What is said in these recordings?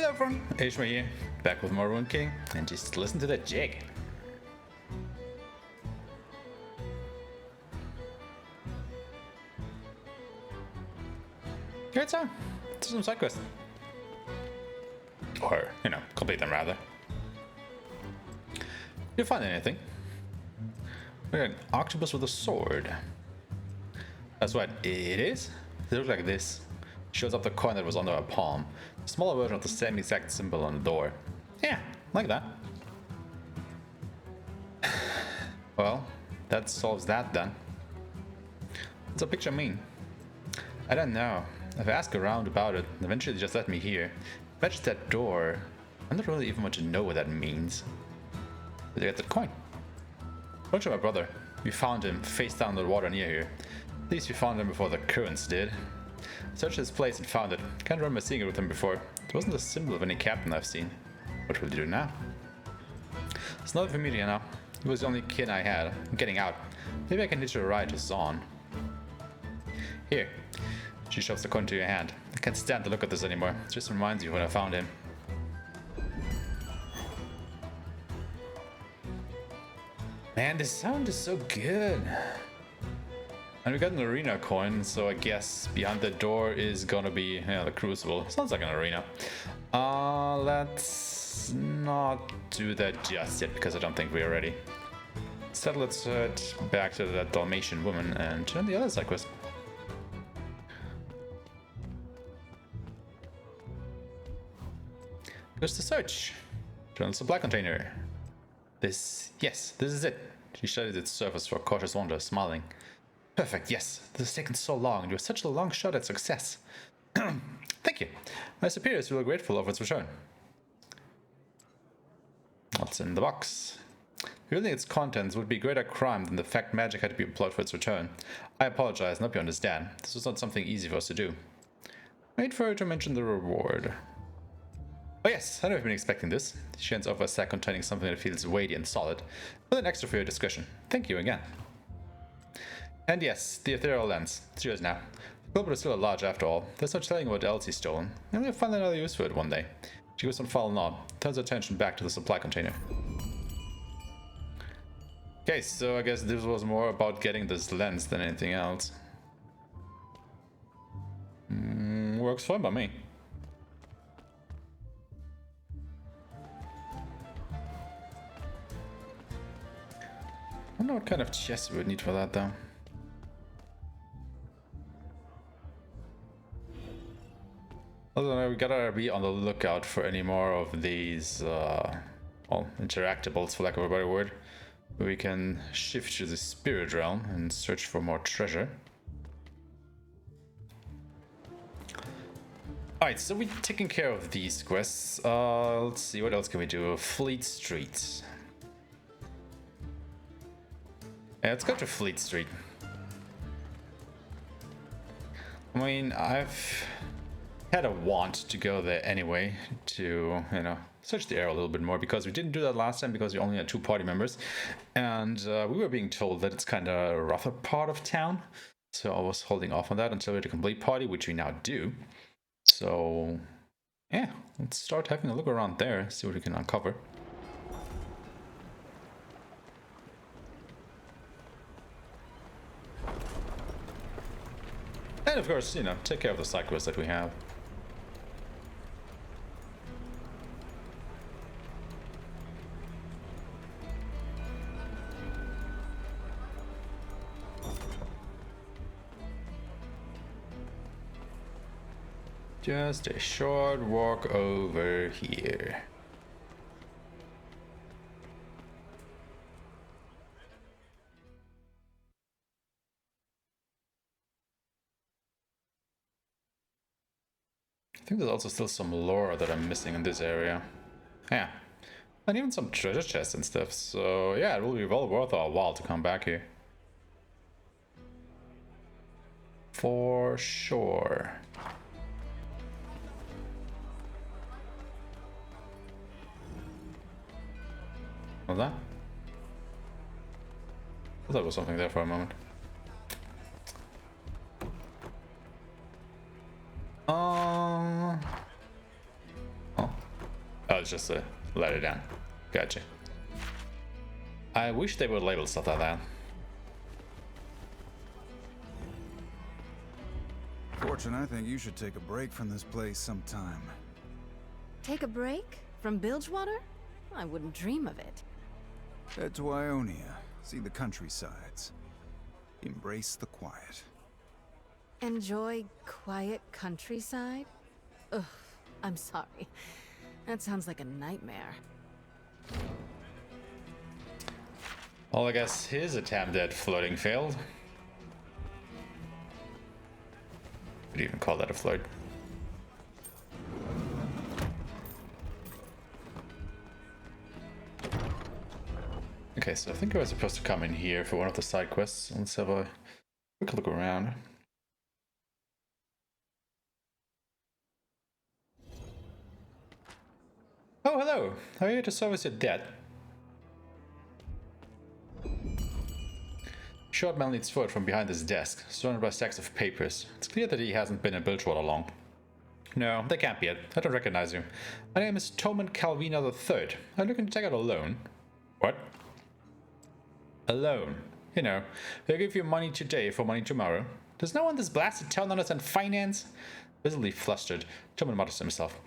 Hello everyone, Aeshmah here, back with more Rune King, and just listen to that jig. Great song. Let's do some side quests. Or, you know, complete them rather. You find anything? We got an octopus with a sword. That's what it is. It looks like this. Shows up the coin that was under our palm. A smaller version of the same exact symbol on the door. Yeah, like that. Well, that solves that then. What's the picture mean? I don't know. I've asked around about it, and eventually they just let me here. Match that door. I don't really even want to know what that means. Did I get that coin? Bunch of my brother. We found him face down in the water near here. At least we found him before the currents did. Searched his place and found it. Can't remember seeing it with him before. It wasn't a symbol of any captain I've seen. What will you do now? It's not familiar now. He was the only kin I had. I'm getting out. Maybe I can hitch a ride to Zon. Here. She shoves the coin to your hand. I can't stand to look at this anymore. It just reminds you when I found him. Man, this sound is so good. And we got an arena coin, so I guess behind the door is gonna be, yeah, the crucible. Sounds like an arena. Let's not do that just yet because I don't think we're ready. Instead, let's head back to that Dalmatian woman and turn the other side quest. Goes to search. Turn the supply container. Yes, this is it. She studied its surface for a cautious wonder, smiling. Perfect, yes. This has taken so long. You were such a long shot at success. Thank you. My superiors will be grateful of its return. What's in the box? Revealing its contents would be a greater crime than the fact magic had to be employed for its return. I apologize and hope you understand. This was not something easy for us to do. Wait for her to mention the reward. Oh yes, I know you've been expecting this. She hands over a sack containing something that feels weighty and solid. With an extra for your discretion. Thank you again. And yes, the ethereal lens. It's yours now. The culprit is still at large after all. There's no telling what else he's stolen. Maybe we'll find another use for it one day. She gives one final nod, turns her attention back to the supply container. Okay, so I guess this was more about getting this lens than anything else. Works fine by me. I don't know what kind of chest we would need for that though. Although we gotta be on the lookout for any more of these, well, interactables, for lack of a better word. We can shift to the spirit realm and search for more treasure. Alright, so we've taken care of these quests. Let's see, what else can we do? Fleet Street. Yeah, let's go to Fleet Street. I mean, I've had a want to go there anyway to, you know, search the area a little bit more because we didn't do that last time because we only had 2 party members and we were being told that it's kind of a rougher part of town, so I was holding off on that until we had a complete party, which we now do. So yeah, let's start having a look around there, see what we can uncover. And of course, you know, take care of the side quests that we have. Just a short walk over here. I think there's also still some lore that I'm missing in this area. Yeah. And even some treasure chests and stuff. So yeah, it will be well worth our while to come back here. For sure. What was that? I thought there was something there for a moment. Oh. Oh, it's just a ladder down. Gotcha. I wish they would label stuff like that. Fortune, I think you should take a break from this place sometime. Take a break? From Bilgewater? I wouldn't dream of it. Head to Ionia, see the countrysides. Embrace the quiet. Enjoy quiet countryside? Ugh, I'm sorry. That sounds like a nightmare. Well, I guess his attempt at floating failed. Could even call that a float. Okay, so I think I was supposed to come in here for one of the side quests. Let's have a quick look around. Oh, hello! How are you here to service your debt? Short man leads forward from behind his desk, surrounded by stacks of papers. It's clear that he hasn't been in Bilgewater long. No, they can't be it. I don't recognize you. My name is Toman Calvina III. I'm looking to take out a loan. What? A loan. You know, they'll give you money today for money tomorrow. Does no one in this blasted town understand finance? Visibly flustered, Toman mutters to himself.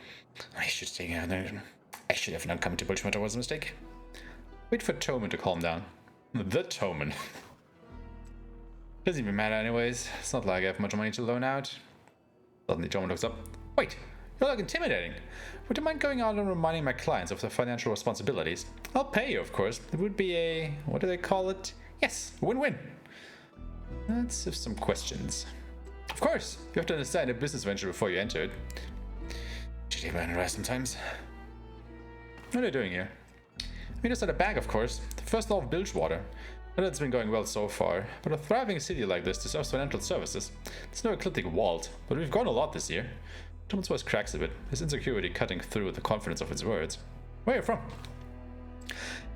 I should have not come to Bilgewater, was a mistake. Wait for Toman to calm down. The Toman. Doesn't even matter anyways. It's not like I have much money to loan out. Suddenly Toman looks up. Wait, you look intimidating. Would you mind going out and reminding my clients of their financial responsibilities? I'll pay you, of course. It would be a... what do they call it? Yes, win-win. Let's have some questions. Of course, you have to understand a business venture before you enter it. Should you learn rest sometimes? What are you doing here? I mean, just at a bank, of course. The first law of Bilgewater. I know it's been going well so far, but a thriving city like this deserves financial services. It's no eclectic vault, but we've grown a lot this year. Toman's voice cracks a bit, his insecurity cutting through the confidence of his words. Where are you from?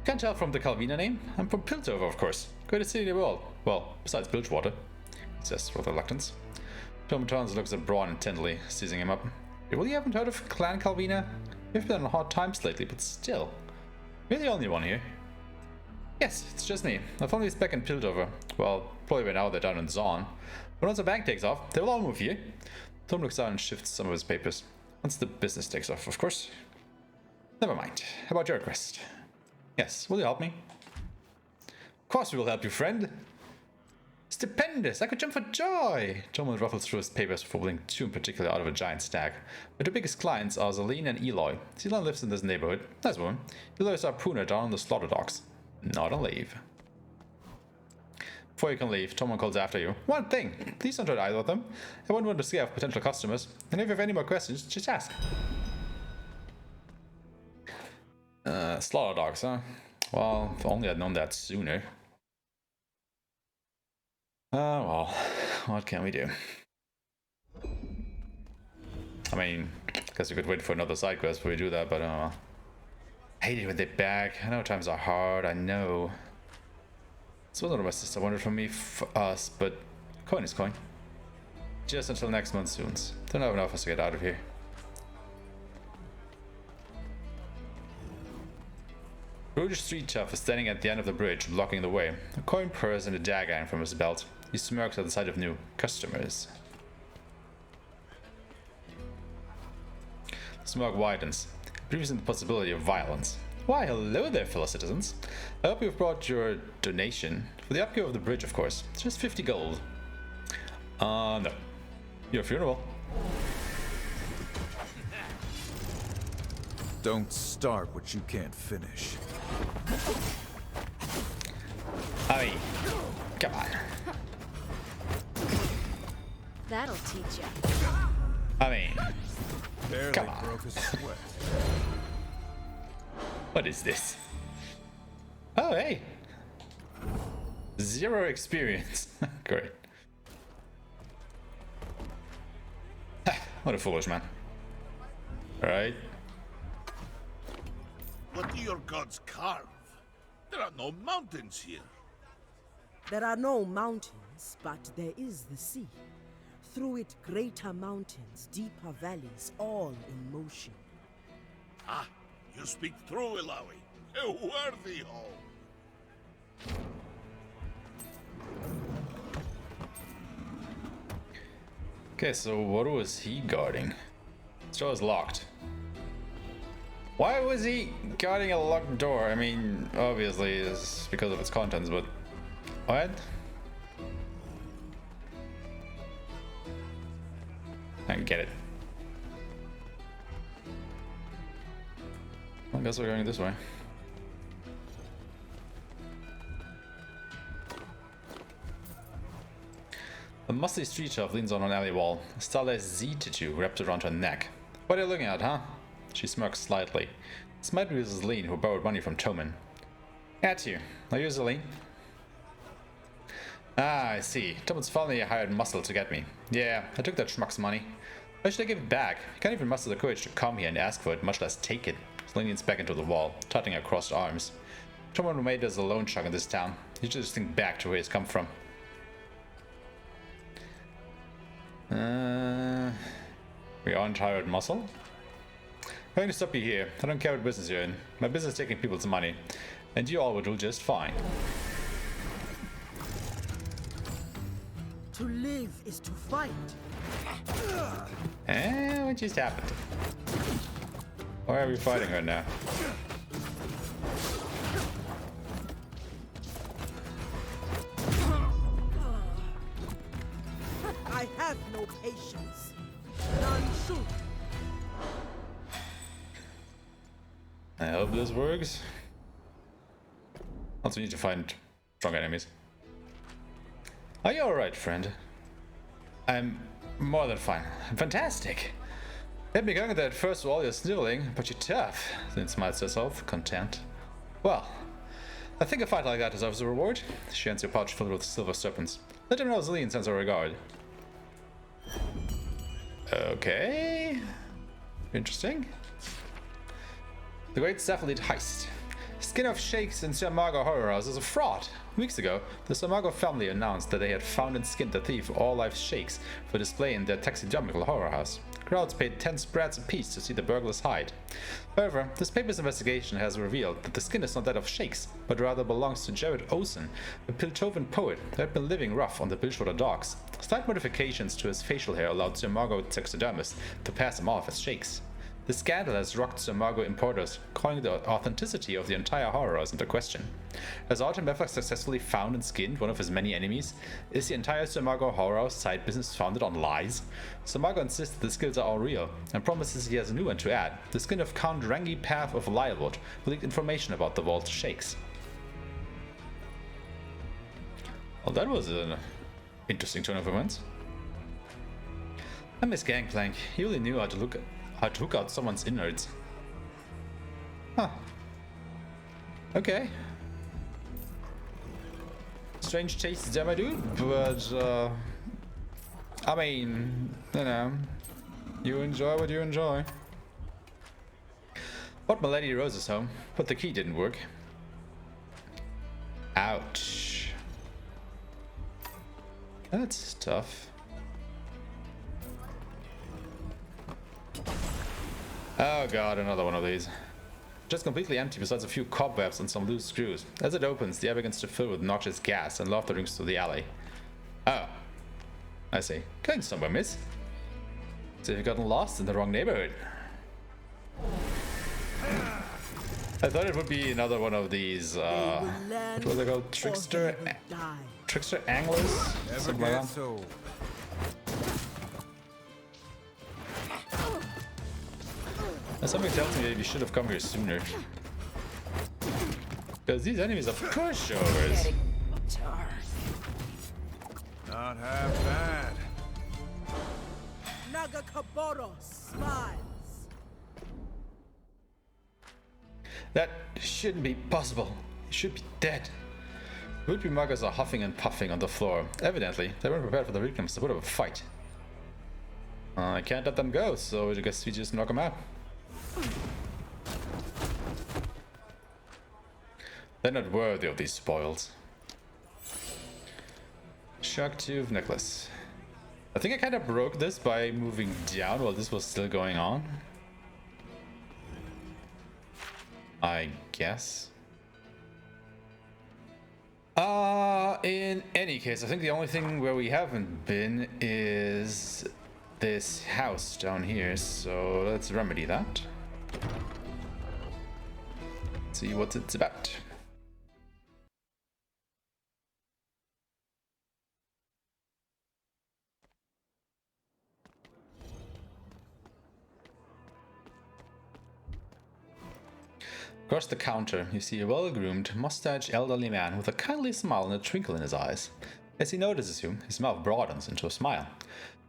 Can't tell from the Calvina name. I'm from Piltover, of course. Greatest city in the world. Well, besides Bilgewater, he says with reluctance. Toman turns and looks at Braun intently, seizing him up. You really haven't heard of Clan Calvina? We've been on hard times lately, but still. You're the only one here. Yes, it's just me. My family's back in Piltover. Well, probably by now they're down in Zorn. But once the bank takes off, they will all move here. Tom looks down and shifts some of his papers. Once the business takes off, of course. Never mind. How about your request? Yes, will you help me? Of course we will help you, friend. Stupendous! I could jump for joy! Toman ruffles through his papers before pulling two in particular out of a giant stack. My two biggest clients are Zelene and Eloy. Zelene lives in this neighborhood. Nice woman. Eloy is our pruner down on the slaughter docks. Not on leave. Before you can leave, Toman calls after you. One thing! Please don't hurt either of them. I wouldn't want to scare off potential customers. And if you have any more questions, just ask. Slaughter dogs, huh? Well, if only I'd known that sooner. Well, what can we do? I mean, guess we could wait for another side quest before we do that, but I hate it when they're back. I know times are hard, I know. This wasn't what my sister wanted from me, for us, but coin is coin. Just until next monsoons. Don't have enough of us to get out of here. Rouge Street Tough is standing at the end of the bridge, blocking the way. A coin purse and a dagger hang from his belt. He smirks at the sight of new customers. The smirk widens, previewing the possibility of violence. Why, hello there, fellow citizens. I hope you've brought your donation. For the upkeep of the bridge, of course. It's just 50 gold. No. Your funeral. Don't start what you can't finish. I mean, come on. That'll teach ya. I mean, Barely come on. broke a sweat. What is this? Oh, hey. 0 experience. Great. What a foolish man. Alright. What do your gods carve? There are no mountains here. There are no mountains, but there is the sea. Through it, greater mountains, deeper valleys, all in motion. Ah, You speak true, Ilawi. A worthy home. Okay, so what was he guarding? This door is locked. Why was he guarding a locked door? I mean, obviously it's because of its contents, but what? I don't get it. I guess we're going this way. A musty street shelf leans on an alley wall. A stylized Z tattoo wrapped around her neck. What are you looking at, huh? She smirks slightly. This might be Mrs. Lean, who borrowed money from Toman. At you. Are you Zeline? Ah, I see. Toman's finally hired muscle to get me. Yeah, I took that schmuck's money. Why should I give it back? I can't even muster the courage to come here and ask for it, much less take it. Zeline leans back into the wall, tutting her crossed arms. Toman made us a loan shark in this town. He should just think back to where he's come from. We aren't hired muscle? I'm going to stop you here. I don't care what business you're in. My business is taking people's money. And you all will do just fine. To live is to fight. What just happened? Why are we fighting her now? I have no patience. None should. I hope this works. Also need to find strong enemies. Are you alright, friend? I'm more than fine. I'm fantastic. Had me going that first of all you're sniveling, but you're tough. Then smiles herself, content. Well, I think a fight like that deserves a reward. She hands your pouch filled with silver serpents. Let him know Zeline sends her regard. Okay. Interesting. The Great Cephalid Heist. Skin of Shakes in Sarmago Horror House is a fraud. Weeks ago, the Sarmago family announced that they had found and skinned the thief All Life Shakes for display in their taxidermical horror house. Crowds paid 10 sprats apiece to see the burglars hide. However, this paper's investigation has revealed that the skin is not that of Shakes, but rather belongs to Jared Olsen, a Piltovan poet who had been living rough on the Bilgewater docks. Slight modifications to his facial hair allowed Sarmago taxidermists to pass him off as Shakes. The scandal has rocked Sarmago importers, calling the authenticity of the entire horror house into question. Has Autumn ever successfully found and skinned one of his many enemies? Is the entire Sarmago horror house side business founded on lies? Sarmago insists the skills are all real, and promises he has a new one to add. The skin of Count Rangi Path of Lilewood will leak information about the vault Shakes. Well, that was an interesting turn of events. I miss Gangplank. He really knew how to hook out someone's innards. Huh. Okay. Strange tastes there, my dude, but I mean, you know, you enjoy what you enjoy. Brought my Lady Rose's home, but the key didn't work. Ouch. That's tough. Oh god, another one of these. Just completely empty besides a few cobwebs and some loose screws. As it opens, the air begins to fill with noxious gas and laughter rings through the alley. Oh. I see. Going somewhere, miss? So you've gotten lost in the wrong neighborhood. I thought it would be another one of these, what was it called? Trickster anglers? Something like that. So. Something tells me that you should have come here sooner. Because these enemies are pushovers. Not half bad. Nagakaboro smiles. That shouldn't be possible. He should be dead. Would-be muggers are huffing and puffing on the floor. Evidently, they weren't prepared for the victims to put up a fight. I can't let them go, so I guess we just knock them out. They're not worthy of these spoils. Shark tooth necklace. I think I kind of broke this by moving down while this was still going on. I guess. In any case, I think the only thing where we haven't been is this house down here, so let's remedy that. See what it's about. Across the counter, you see a well-groomed, mustached elderly man with a kindly smile and a twinkle in his eyes. As he notices you, his mouth broadens into a smile.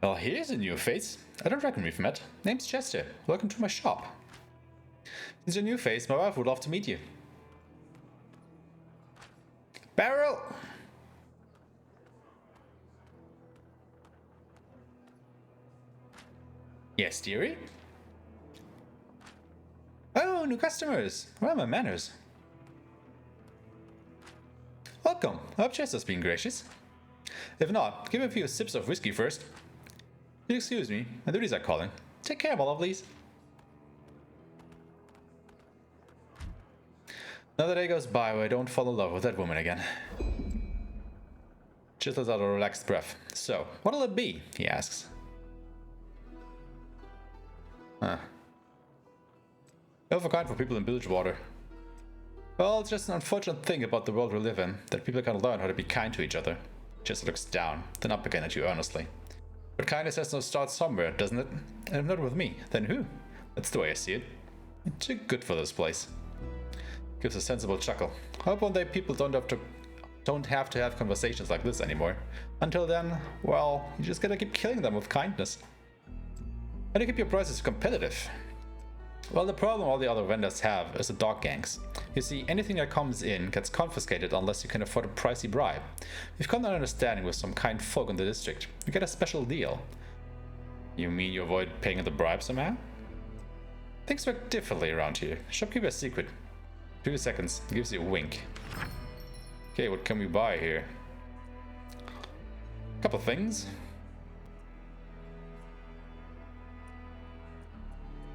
Well, here's a new face. I don't reckon we've met. Name's Chester. Welcome to my shop. Since you're a new face, my wife would love to meet you. Barrel! Yes, dearie? Oh, new customers! Where are my manners? Welcome. I hope Chester's been gracious. If not, give me a few sips of whiskey first. You excuse me, my duties are calling. Take care, my lovelies. Another day goes by where I don't fall in love with that woman again. Just lets out a relaxed breath. So, what'll it be? He asks. Huh. Overkind for people in Bilgewater. Well, it's just an unfortunate thing about the world we live in, that people can learn how to be kind to each other. Just looks down, then up again at you earnestly. But kindness has to start somewhere, doesn't it? And if not with me, then who? That's the way I see it. You're too good for this place. Gives a sensible chuckle. Hope one day people don't have to have conversations like this anymore. Until then, well, you just gotta keep killing them with kindness. How do you keep your prices competitive? Well, the problem all the other vendors have is the dog gangs. You see, anything that comes in gets confiscated unless you can afford a pricey bribe. We've come to an understanding with some kind folk in the district. You get a special deal. You mean you avoid paying the bribe somehow? Things work differently around here. Shopkeeper's secret. 2 seconds. Gives you a wink. Okay, what can we buy here? Couple things.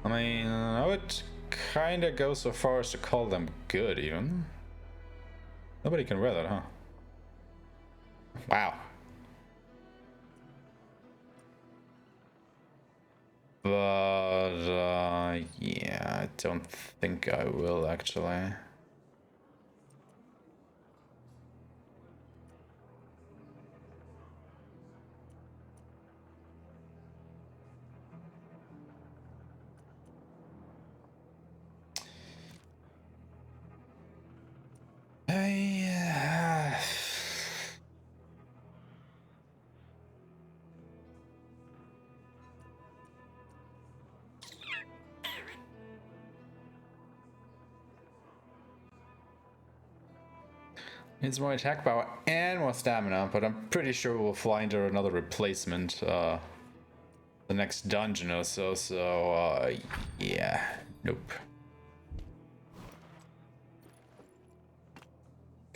I mean, I would kinda go so far as to call them good, even. Nobody can wear that, huh? Wow. But, yeah, I don't think I will, actually. Needs more attack power and more stamina, but I'm pretty sure we'll find her another replacement the next dungeon or so, yeah, nope.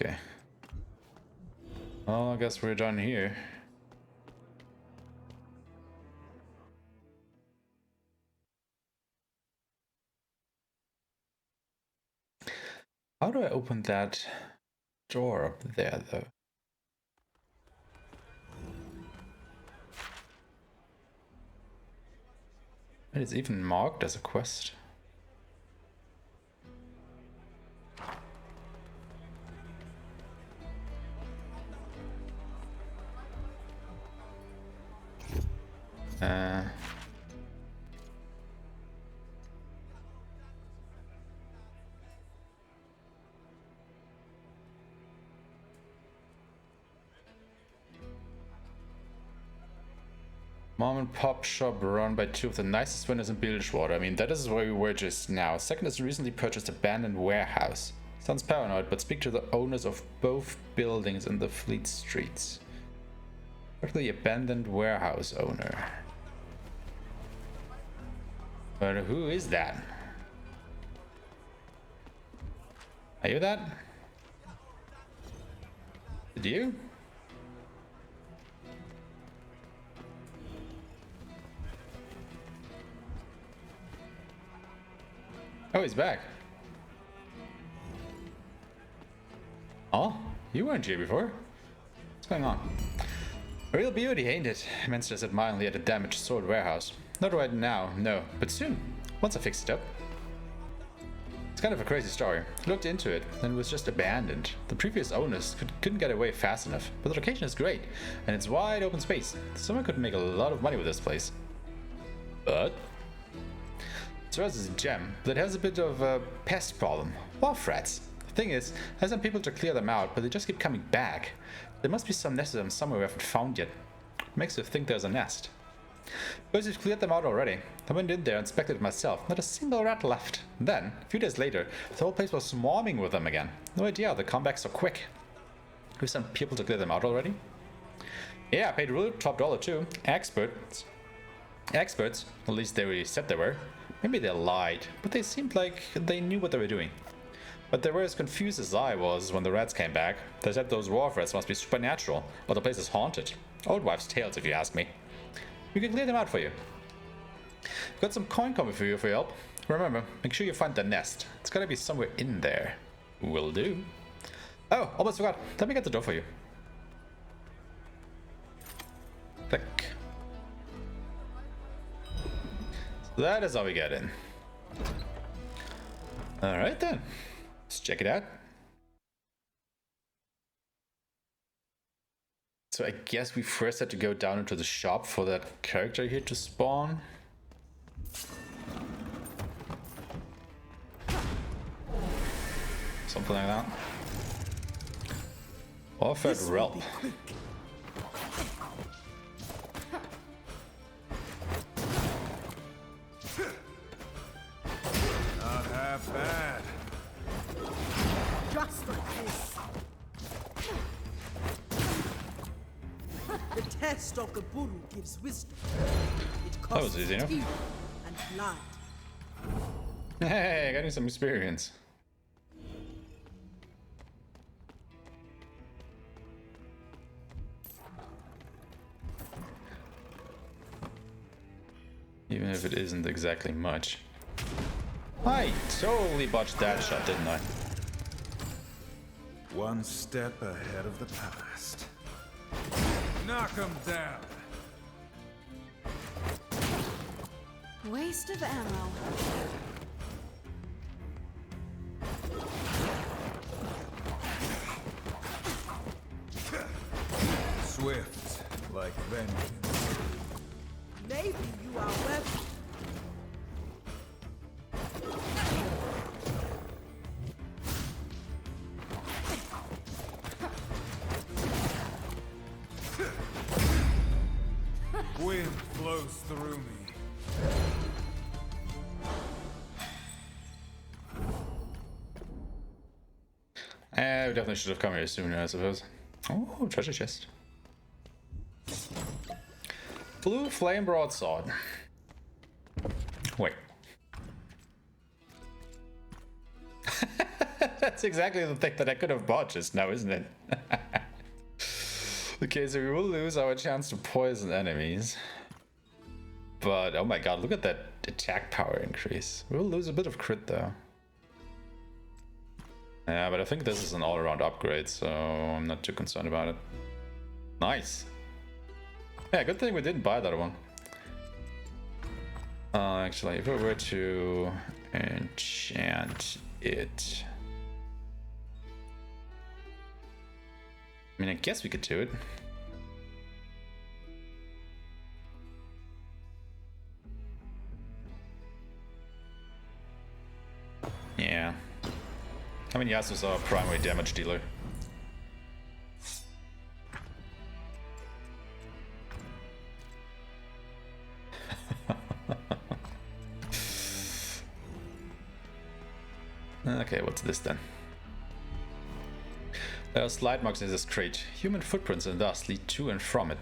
Okay. Well, I guess we're done here. How do I open that door up there, though? And it's even marked as a quest. Mom and pop shop run by 2 of the nicest vendors in Bilgewater. I mean, that is where we were just now. Second is recently purchased abandoned warehouse. Sounds paranoid, but speak to the owners of both buildings in the Fleet Streets. Talk to the abandoned warehouse owner. But who is that? Are you that? Did you? Oh, he's back. Oh, you weren't here before. What's going on? A real beauty, ain't it? Mensters admiringly at a damaged sword warehouse. Not right now, no, but soon. Once I fix it up. It's kind of a crazy story. I looked into it, and it was just abandoned. The previous owners couldn't get away fast enough, but the location is great, and it's wide open space. Someone could make a lot of money with this place. But Zeros is a gem, but it has a bit of a pest problem. Wolf rats. The thing is, I have some people to clear them out, but they just keep coming back. There must be some nest of them somewhere we haven't found yet. Makes you think there's a nest. Because we've cleared them out already. I went in there and inspected it myself. Not a single rat left. Then, a few days later, the whole place was swarming with them again. No idea how they come back so quick. We sent people to clear them out already? Yeah, I paid really top dollar too. Experts, at least they really said they were. Maybe they lied, but they seemed like they knew what they were doing. But they were as confused as I was when the rats came back. They said those dwarf rats must be supernatural, or the place is haunted. Old wives' tales, if you ask me. We can clear them out for you. Got some coin coming for your help. Remember, make sure you find the nest. It's gotta be somewhere in there. Will do. Oh, almost forgot. Let me get the door for you. Click. So that is how we get in. Alright then. Let's check it out. So I guess we first had to go down into the shop for that character here to spawn. Something like that. Offered Relp. Not half bad. Just like this. The test of the Buru gives wisdom. It costs was easy enough. teeth and blood. Hey, getting some experience. Even if it isn't exactly much. I totally botched that shot, didn't I? One step ahead of the past. Knock 'em down. Waste of ammo. Swift, like vengeance. Maybe you are weapon. Wind flows through me. We definitely should have come here sooner, I suppose. Oh, treasure chest. Blue flame broadsword. Wait. That's exactly the thing that I could have bought just now, isn't it? Okay, so we will lose our chance to poison enemies. But, oh my god, look at that attack power increase. We'll lose a bit of crit though. Yeah, but I think this is an all-around upgrade, so I'm not too concerned about it. Nice. Yeah, good thing we didn't buy that one. Actually, if we were to enchant it... I mean, I guess we could do it. Yeah. I mean, Yasuo's our primary damage dealer. Okay, what's this then? There are slide marks in this crate. Human footprints and dust lead to and from it.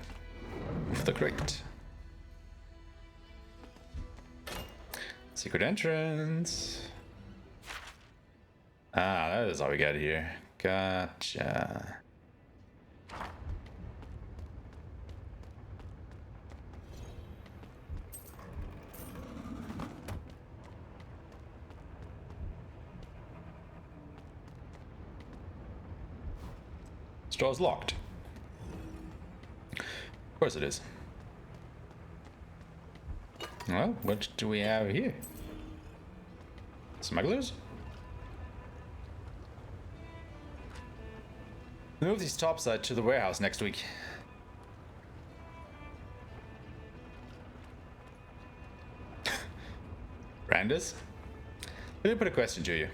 Move the crate. Secret entrance. Ah, that is all we got here. Gotcha. Store's locked. Of course it is. Well, what do we have here? Smugglers? Move these topside to the warehouse next week. Brandis? Let me put a question to you.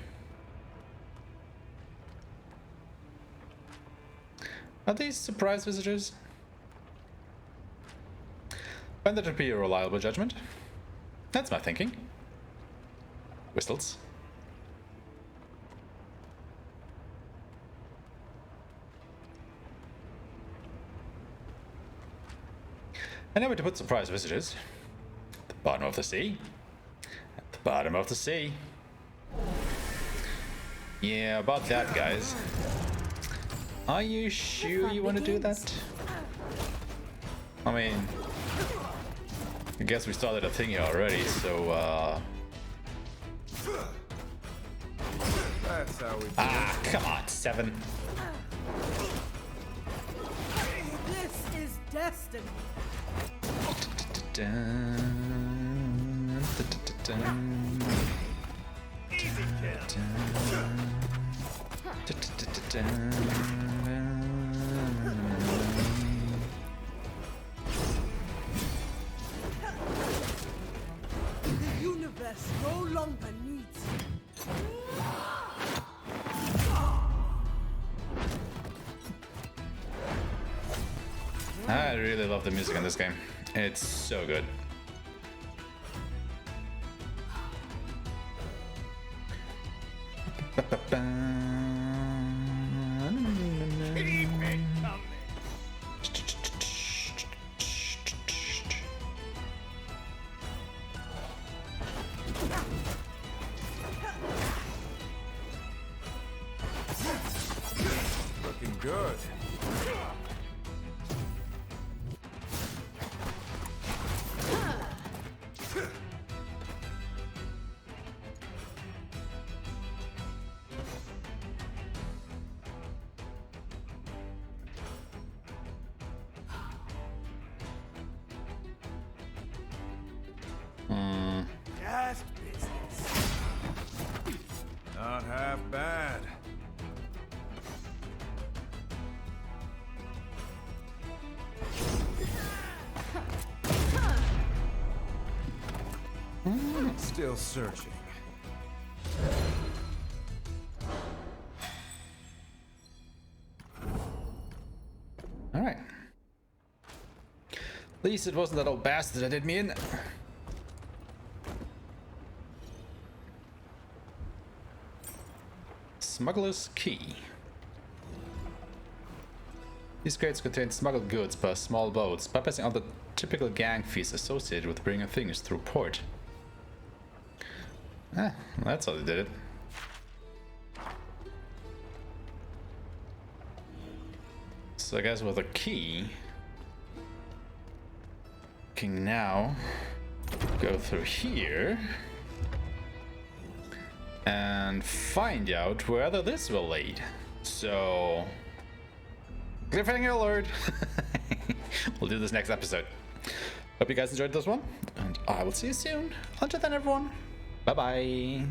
Are these surprise visitors? Find that to be a reliable judgment. That's my thinking. Whistles. And now we're to put surprise visitors at the bottom of the sea. At the bottom of the sea. Yeah, about that, guys. Are you sure you want to do that? I mean, I guess we started a thing here already, so That's how we do come on, 7. This is destiny. The universe no longer needs you. I really love the music in this game. It's so good. looking good. Just business. Not half bad. Still searching. All right. At least it wasn't that old bastard that did me in. Smuggler's Key. These crates contain smuggled goods by small boats, bypassing all the typical gang fees associated with bringing things through port. Ah, well, that's how they did it. So I guess with a key, we can now go through here and find out whether this will lead. So, cliffhanger alert! We'll do this next episode. Hope you guys enjoyed this one, and I will see you soon. Until then, everyone, bye bye.